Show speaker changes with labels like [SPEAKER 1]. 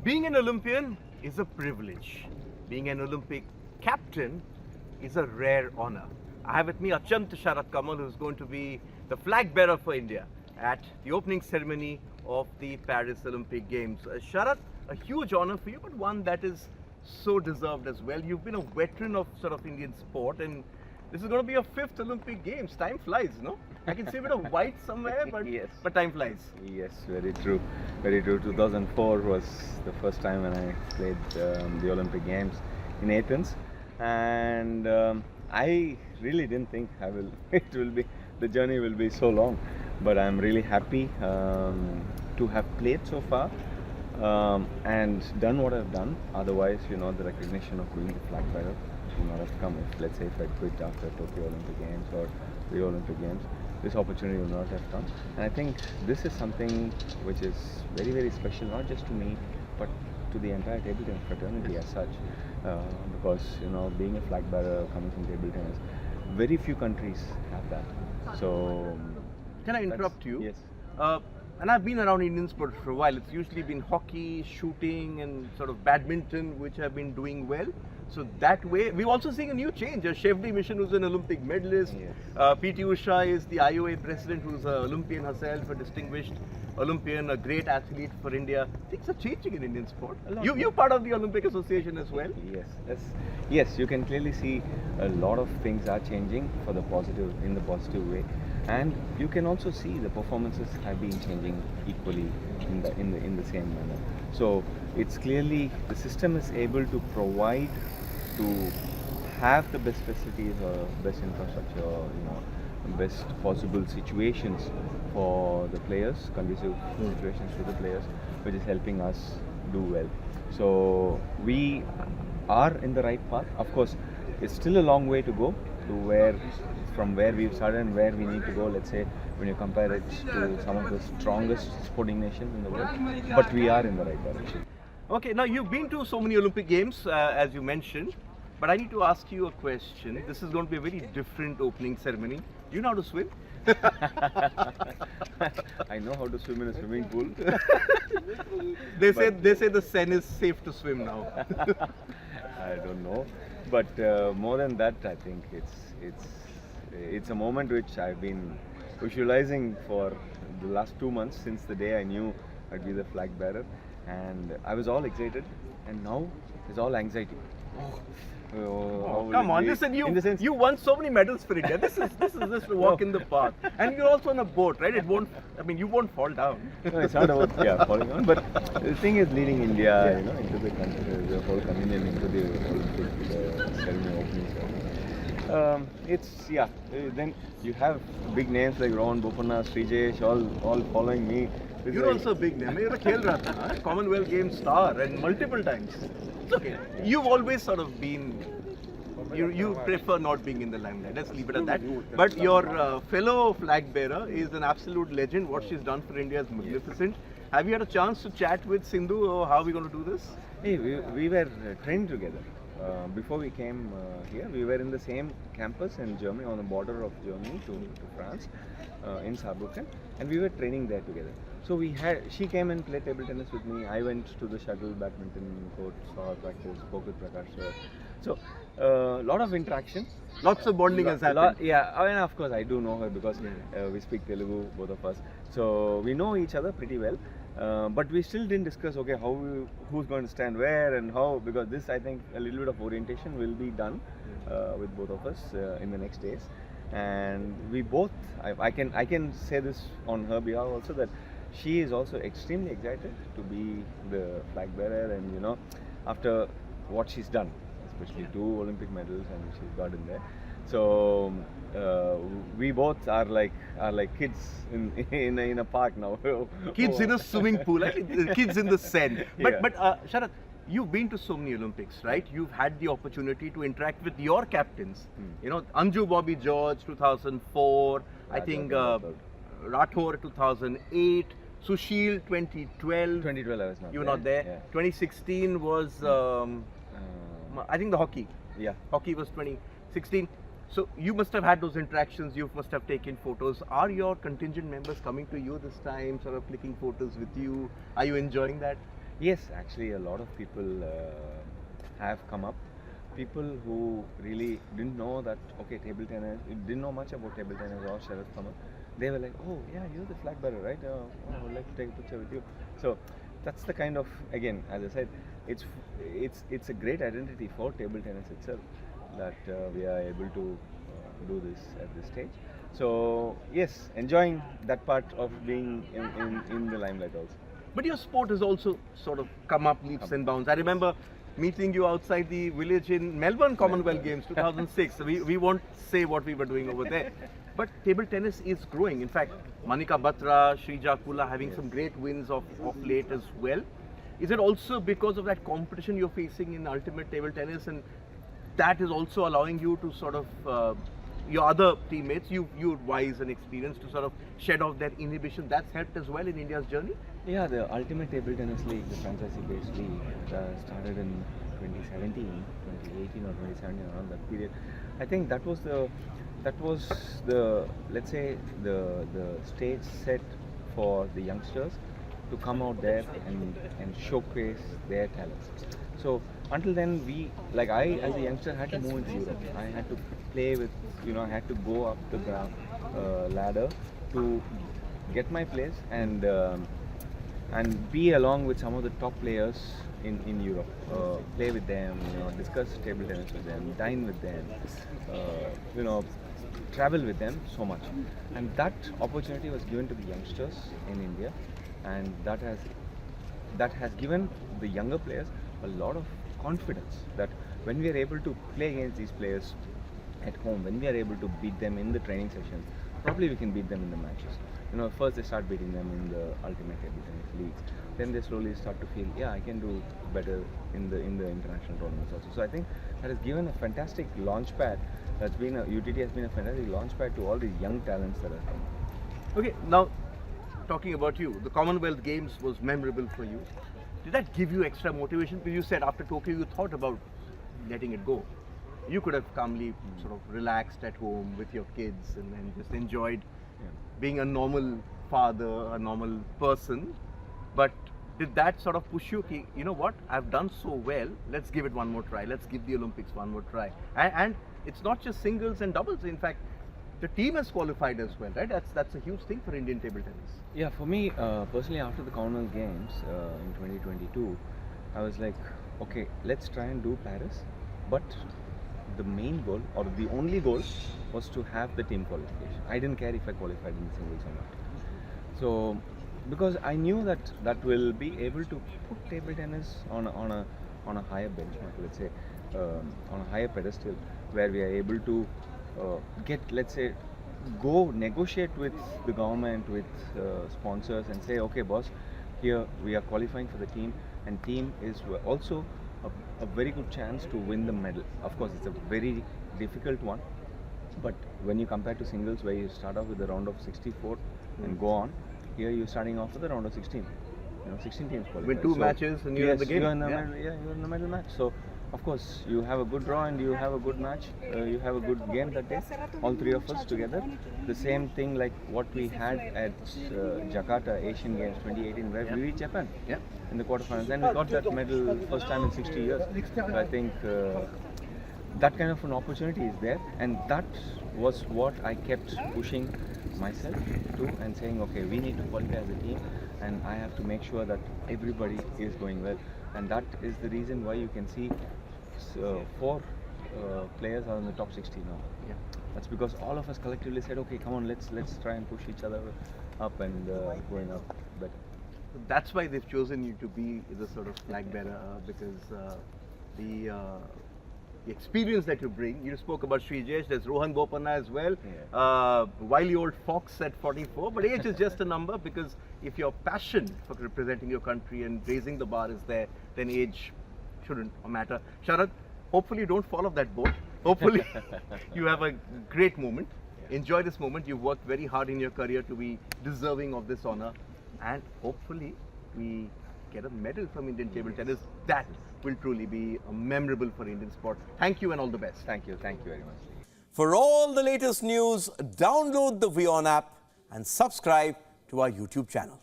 [SPEAKER 1] Being an Olympian is a privilege. Being an Olympic captain is a rare honor. I have with me Achanta Sharath Kamal, who is going to be the flag bearer for India at the opening ceremony of the Paris Olympic Games. Sharath, a huge honor for you, but one that is so deserved as well. You've been a veteran of Indian sport, and this is going to be your 5th Olympic Games. Time flies, no? I can see a bit of white somewhere, but
[SPEAKER 2] Yes.
[SPEAKER 1] but time flies.
[SPEAKER 2] Yes, very true. Very true. 2004 was the first time when I played the Olympic Games in Athens, and I really didn't think the journey will be so long. But I'm really happy to have played so far and done what I've done. Otherwise, the recognition of being the flag bearer would not have come. If, let's say, if I quit after Tokyo Olympic Games or Rio Olympic Games, this opportunity would not have come. And I think this is something which is very, very special, not just to me, but to the entire table tennis fraternity as such. Because, being a flag bearer coming from table tennis, very few countries have that. So,
[SPEAKER 1] Can I interrupt you?
[SPEAKER 2] Yes.
[SPEAKER 1] And I've been around Indian sport for a while. It's usually been hockey, shooting, and badminton, which have been doing well. So that way, we're also seeing a new change. Shevdi Mission, who's an Olympic medalist.
[SPEAKER 2] Yes.
[SPEAKER 1] PT Usha is the IOA president, who's an Olympian herself, a distinguished Olympian, a great athlete for India. Things are changing in Indian sport. You're part of the Olympic Association as well.
[SPEAKER 2] Yes. You can clearly see a lot of things are changing in the positive way, and you can also see the performances have been changing equally in the same manner. So it's clearly the system is able to provide to have the best facilities or best infrastructure, best possible situations for the players, conducive situations for the players, which is helping us do well. So we are in the right path. Of course, it's still a long way to go from where we've started and where we need to go, let's say, when you compare it to some of the strongest sporting nations in the world. But we are in the right direction.
[SPEAKER 1] Okay, now you've been to so many Olympic Games, as you mentioned, but I need to ask you a question. This is going to be a very different opening ceremony. Do you know how to swim?
[SPEAKER 2] I know how to swim in a swimming pool.
[SPEAKER 1] They say the Seine is safe to swim now.
[SPEAKER 2] I don't know, but more than that, I think it's a moment which I've been visualizing for the last 2 months, since the day I knew I'd be the flag bearer, and I was all excited, and now it's all anxiety.
[SPEAKER 1] Oh, come on! Listen, you won so many medals for India. This is just a walk in the park, and you're also on a boat, right? You won't fall down.
[SPEAKER 2] No, it's not about falling down, but the thing is leading India, into the country, the whole contingent into the Olympic ceremony, opening ceremony. Then you have big names like Rohan Bopanna, Srijesh, all following me.
[SPEAKER 1] You're also a big name. You're a Khel Ratna, Commonwealth Games star, and multiple times. It's okay. You've always been. You prefer not being in the limelight. Let's leave it at that. But your fellow flag bearer is an absolute legend. What she's done for India is magnificent. Have you had a chance to chat with Sindhu, or how are we going to do this?
[SPEAKER 2] Hey, we were trained together. Before we came here, we were in the same campus in Germany, on the border of Germany to France, in Saarbrücken, and we were training there together. So she came and played table tennis with me. I went to the shuttle badminton court, saw her practice, spoke with Prakash sir. So a lot of interaction.
[SPEAKER 1] Lots of bonding has happened.
[SPEAKER 2] And of course I do know her because we speak Telugu, both of us. So we know each other pretty well. But we still didn't discuss, who's going to stand where and how, because this, I think, a little bit of orientation will be done with both of us in the next days. And we both, I can say this on her behalf also, that she is also extremely excited to be the flag bearer, and after what she's done, especially 2 Olympic medals, and she's got in there. So we both are like kids in a park now.
[SPEAKER 1] Kids in a swimming pool, like kids in the Seine. But Sharath, you've been to so many Olympics, right? You've had the opportunity to interact with your captains. Anju Bobby George 2004, I think Rathore 2008, Sushil 2012.
[SPEAKER 2] 2012 I was not.
[SPEAKER 1] You were not there.
[SPEAKER 2] Yeah.
[SPEAKER 1] 2016 was I think the hockey.
[SPEAKER 2] Yeah.
[SPEAKER 1] Hockey was 2016. So you must have had those interactions, you must have taken photos. Are your contingent members coming to you this time, clicking photos with you? Are you enjoying that?
[SPEAKER 2] Yes, actually, a lot of people have come up. People who really didn't know that, okay, table tennis, didn't know much about table tennis or Sharath Kamal. They were like, oh, yeah, you're the flag bearer, right? I would like to take a picture with you. So that's the kind of, again, as I said, it's a great identity for table tennis itself that we are able to do this at this stage. So yes, enjoying that part of being in the limelight also.
[SPEAKER 1] But your sport has also sort of come up leaps and bounds. I remember meeting you outside the village in Melbourne Commonwealth Games 2006. We won't say what we were doing over there. But table tennis is growing. In fact, Manika Batra, Shrija Kula having some great wins of late as well. Is it also because of that competition you're facing in ultimate table tennis, and that is also allowing you to sort of your other teammates, you wise and experienced, to sort of shed off that inhibition? That's helped as well in India's journey?
[SPEAKER 2] Yeah, the Ultimate Table Tennis League, the franchisee-based league, started in 2017, 2018 or 2017, around that period. I think that was the let's say the stage set for the youngsters to come out there and showcase their talents. So until then, I as a youngster had to move into Europe. I had to play with, I had to go up the ladder to get my place and be along with some of the top players in Europe. Play with them, discuss table tennis with them, dine with them, travel with them so much. And that opportunity was given to the youngsters in India, and that has given the younger players a lot of confidence that when we are able to play against these players at home, when we are able to beat them in the training sessions, probably we can beat them in the matches. First they start beating them in the Ultimate Table Tennis leagues. Then they slowly start to feel, yeah, I can do better in the international tournaments also. So I think that has given a fantastic launch pad. UTT has been a fantastic launch pad to all these young talents that have come.
[SPEAKER 1] Okay, now talking about you, the Commonwealth Games was memorable for you. Did that give you extra motivation? Because you said after Tokyo you thought about letting it go. You could have calmly sort of relaxed at home with your kids and just enjoyed being a normal father, a normal person. But did that sort of push you, you know what, I've done so well, let's give it one more try, let's give the Olympics one more try. And it's not just singles and doubles, in fact, the team has qualified as well, right? That's a huge thing for Indian table tennis.
[SPEAKER 2] Yeah, for me, personally, after the Commonwealth Games in 2022, I was like, okay, let's try and do Paris, but the main goal, or the only goal, was to have the team qualification. I didn't care if I qualified in the singles or not. So, because I knew that will be able to put table tennis on a higher benchmark, let's say, on a higher pedestal, where we are able to get, let's say, go negotiate with the government, with sponsors, and say, okay, boss, here we are qualifying for the team, and team is also a very good chance to win the medal. Of course, it's a very difficult one, but when you compare to singles, where you start off with a round of 64 and go on, here you're starting off with a round of 16. 16 teams qualified.
[SPEAKER 1] Win two matches and you're in the game.
[SPEAKER 2] You're in the medal, you're in the medal match. So, of course, you have a good draw and you have a good match. You have a good game that day. All three of us together. The same thing like what we had at Jakarta Asian Games 2018, where we reached Japan in the quarterfinals, and we got that medal first time in 60 years. So I think that kind of an opportunity is there, and that was what I kept pushing myself to, and saying, okay, we need to qualify as a team, and I have to make sure that everybody is going well. And that is the reason why you can see 4 players are in the top 60 now.
[SPEAKER 1] Yeah.
[SPEAKER 2] That's because all of us collectively said, okay, come on, let's try and push each other up and going up better.
[SPEAKER 1] That's why they've chosen you to be the sort of flag bearer, because the experience that you bring. You spoke about Srijesh, there's Rohan Bopanna as well. Wily old fox at 44, but age is just a number, because if your passion for representing your country and raising the bar is there, then age shouldn't matter. Sharath, hopefully you don't fall off that boat. Hopefully you have a great moment. Enjoy this moment. You've worked very hard in your career to be deserving of this honor, and hopefully we get a medal from Indian table tennis. That will truly be memorable for Indian sport. Thank you and all the best.
[SPEAKER 2] Thank you very much.
[SPEAKER 3] For all the latest news, download the WION app and subscribe to our YouTube channel.